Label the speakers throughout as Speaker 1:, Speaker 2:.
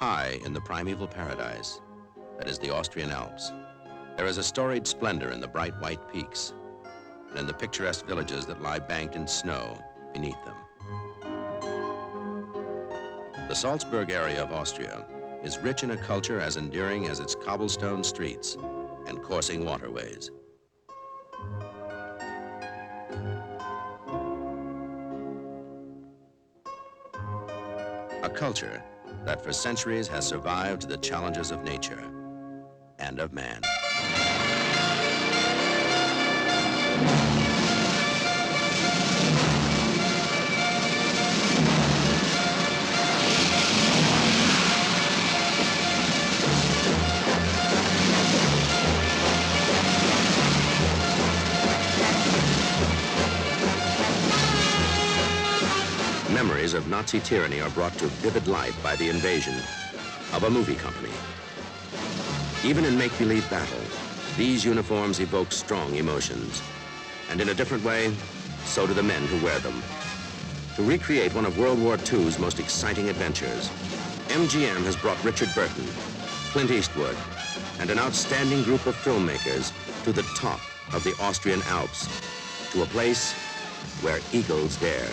Speaker 1: high in the primeval paradise that is the Austrian Alps, there is a storied splendor in the bright white peaks and in the picturesque villages that lie banked in snow beneath them. The Salzburg area of Austria is rich in a culture as enduring as its cobblestone streets and coursing waterways. A culture that for centuries has survived the challenges of nature and of man. Memories of Nazi tyranny are brought to vivid light by the invasion of a movie company. Even in make-believe battle, these uniforms evoke strong emotions. And in a different way, so do the men who wear them. To recreate one of World War II's most exciting adventures, MGM has brought Richard Burton, Clint Eastwood, and an outstanding group of filmmakers to the top of the Austrian Alps, to a place where eagles dare.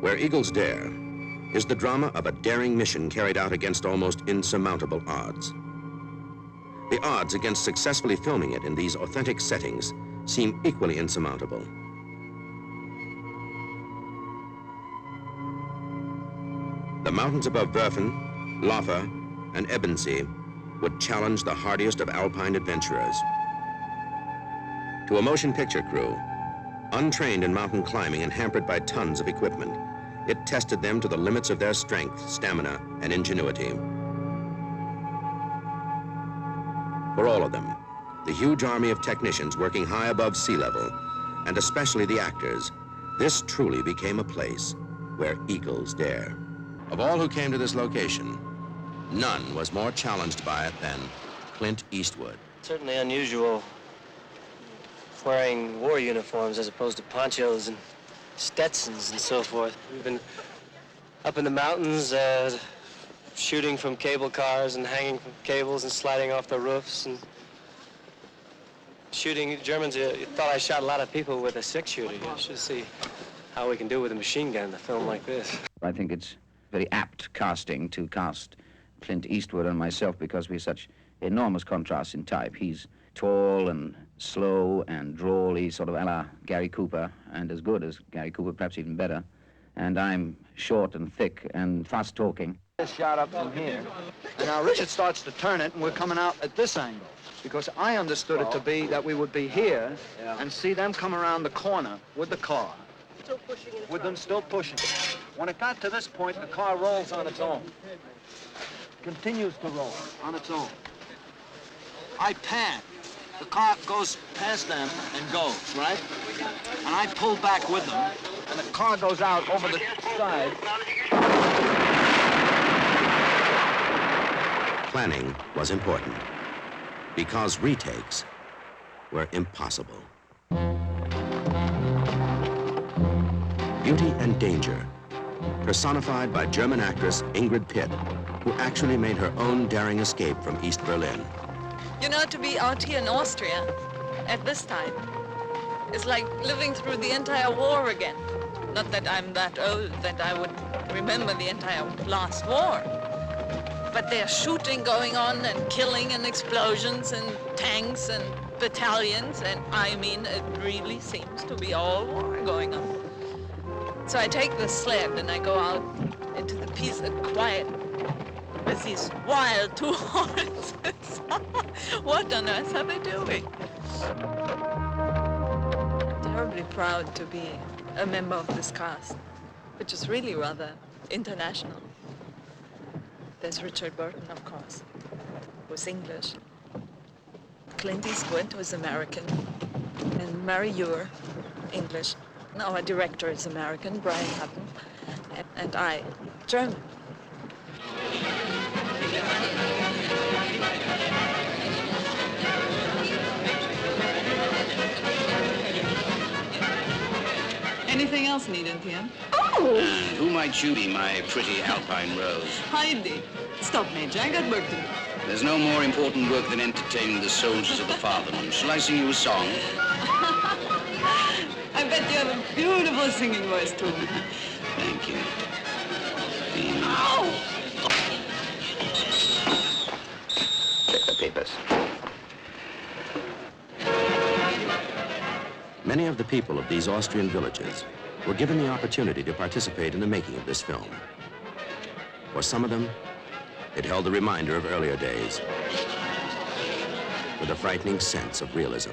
Speaker 1: Where Eagles Dare is the drama of a daring mission carried out against almost insurmountable odds. The odds against successfully filming it in these authentic settings seem equally insurmountable. The mountains above Werfen, Loffer, and Ebensee would challenge the hardiest of alpine adventurers. To a motion picture crew, untrained in mountain climbing and hampered by tons of equipment, it tested them to the limits of their strength, stamina, and ingenuity. For all of them, the huge army of technicians working high above sea level, and especially the actors, this truly became a place where eagles dare. Of all who came to this location, none was more challenged by it than Clint Eastwood.
Speaker 2: Certainly unusual wearing war uniforms as opposed to ponchos and Stetsons and so forth. We've been up in the mountains shooting from cable cars and hanging from cables and sliding off the roofs and shooting. Germans thought I shot a lot of people with a six-shooter. You should see how we can do with a machine gun in a film like this.
Speaker 3: I think it's very apt casting to cast Clint Eastwood and myself because we're such enormous contrasts in type. He's tall and slow and drawly, sort of a la Gary Cooper, and as good as Gary Cooper, perhaps even better. And I'm short and thick and fast-talking.
Speaker 4: This shot up from here. And now Richard starts to turn it, and we're coming out at this angle. Because I understood it to be that we would be here and see them come around the corner with the car.
Speaker 5: Still pushing in
Speaker 4: with them still pushing. When it got to this point, the car rolls on its own. Continues to roll on its own. I pan. The car goes past them and goes, right? And I pull back with them, and the car goes out over the side.
Speaker 1: Planning was important because retakes were impossible. Beauty and danger, personified by German actress Ingrid Pitt, who actually made her own daring escape from East Berlin.
Speaker 5: You know, to be out here in Austria at this time is like living through the entire war again. Not that I'm that old that I would remember the entire last war. But there's shooting going on and killing and explosions and tanks and battalions, and I mean, it really seems to be all war going on. So I take the sled and I go out into the peace and quiet with these wild two horses. What on earth are they doing? Terribly proud to be a member of this cast, which is really rather international. There's Richard Burton, of course, who's English. Clint Eastwood, who's American, and Mary Ure, English. Our director is American, Brian Hutton, and I, German. anything else needed here?
Speaker 3: And who might you be, my pretty Alpine Rose?
Speaker 5: Heidi. Stop, Major. I got work to do.
Speaker 3: There's no more important work than entertaining the soldiers of the fatherland. Shall I sing you a song?
Speaker 5: I bet you have a beautiful singing voice, too.
Speaker 3: Thank you.
Speaker 5: Ow!
Speaker 3: Check the papers.
Speaker 1: Many of the people of these Austrian villages were given the opportunity to participate in the making of this film. For some of them, it held a reminder of earlier days with a frightening sense of realism.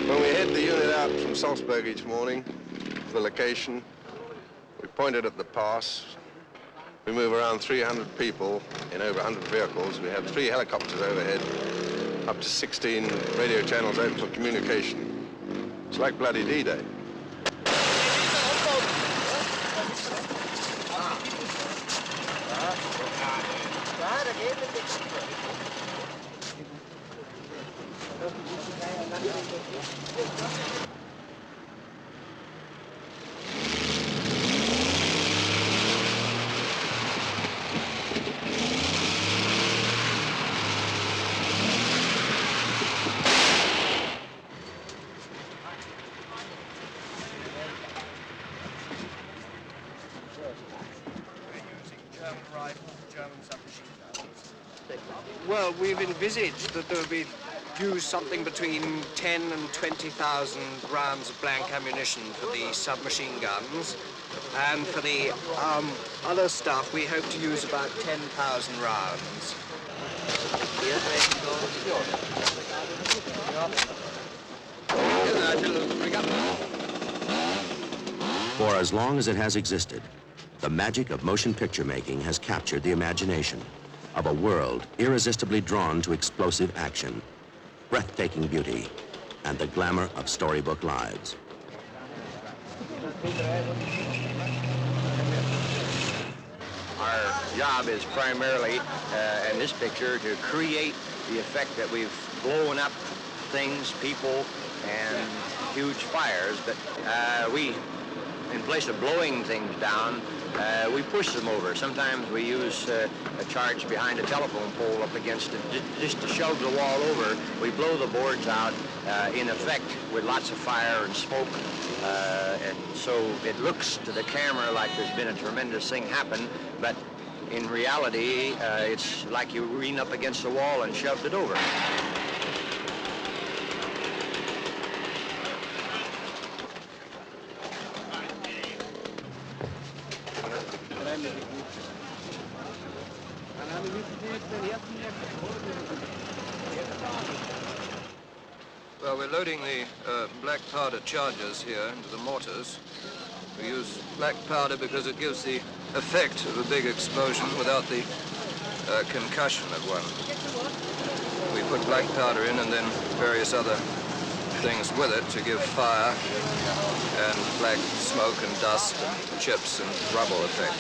Speaker 6: When we head the unit out from Salzburg each morning to the location, we point it at the pass. We move around 300 people in over 100 vehicles. We have 3 helicopters overhead, up to 16 radio channels open for communication. It's like bloody D-Day.
Speaker 7: Well, we've envisaged that there would be used something between 10 and 20,000 rounds of blank ammunition for the submachine guns. And for the other stuff, we hope to use about 10,000 rounds.
Speaker 1: For as long as it has existed, the magic of motion picture making has captured the imagination of a world irresistibly drawn to explosive action, breathtaking beauty, and the glamour of storybook lives.
Speaker 8: Our job is primarily, in this picture, to create the effect that we've blown up things, people, and huge fires. But we, in place of blowing things down, we push them over. Sometimes we use a charge behind a telephone pole up against it just to shove the wall over. We blow the boards out, in effect, with lots of fire and smoke. And so it looks to the camera like there's been a tremendous thing happen, but in reality, it's like you lean up against the wall and shoved it over.
Speaker 7: Well, we're loading the black powder charges here into the mortars. We use black powder because it gives the effect of a big explosion without the concussion of one. We put black powder in and then various other things with it to give fire and black smoke and dust and chips and rubble effect.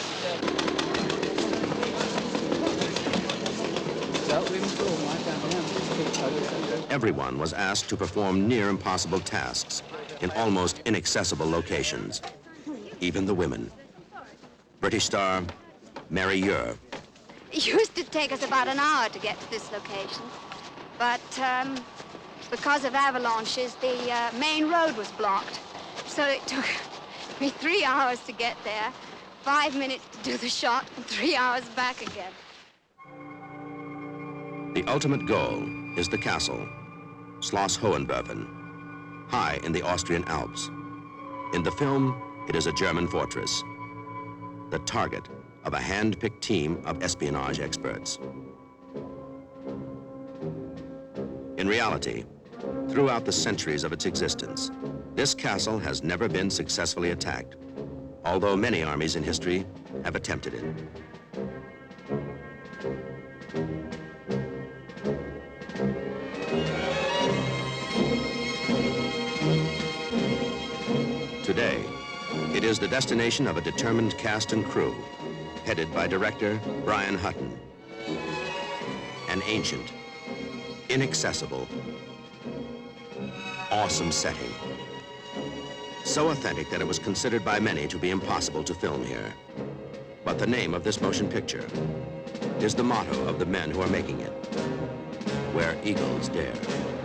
Speaker 1: Everyone was asked to perform near impossible tasks in almost inaccessible locations, even the women. British star Mary Ure.
Speaker 9: It used to take us about an hour to get to this location, but because of avalanches, the main road was blocked. So it took me 3 hours to get there, 5 minutes to do the shot, and 3 hours back again.
Speaker 1: The ultimate goal is the castle, Schloss Hohenwerfen, high in the Austrian Alps. In the film, it is a German fortress, the target of a hand-picked team of espionage experts. In reality, throughout the centuries of its existence, this castle has never been successfully attacked, although many armies in history have attempted it. Today, it is the destination of a determined cast and crew headed by director Brian Hutton. An ancient, inaccessible, awesome setting. So authentic that it was considered by many to be impossible to film here. But the name of this motion picture is the motto of the men who are making it: Where Eagles Dare.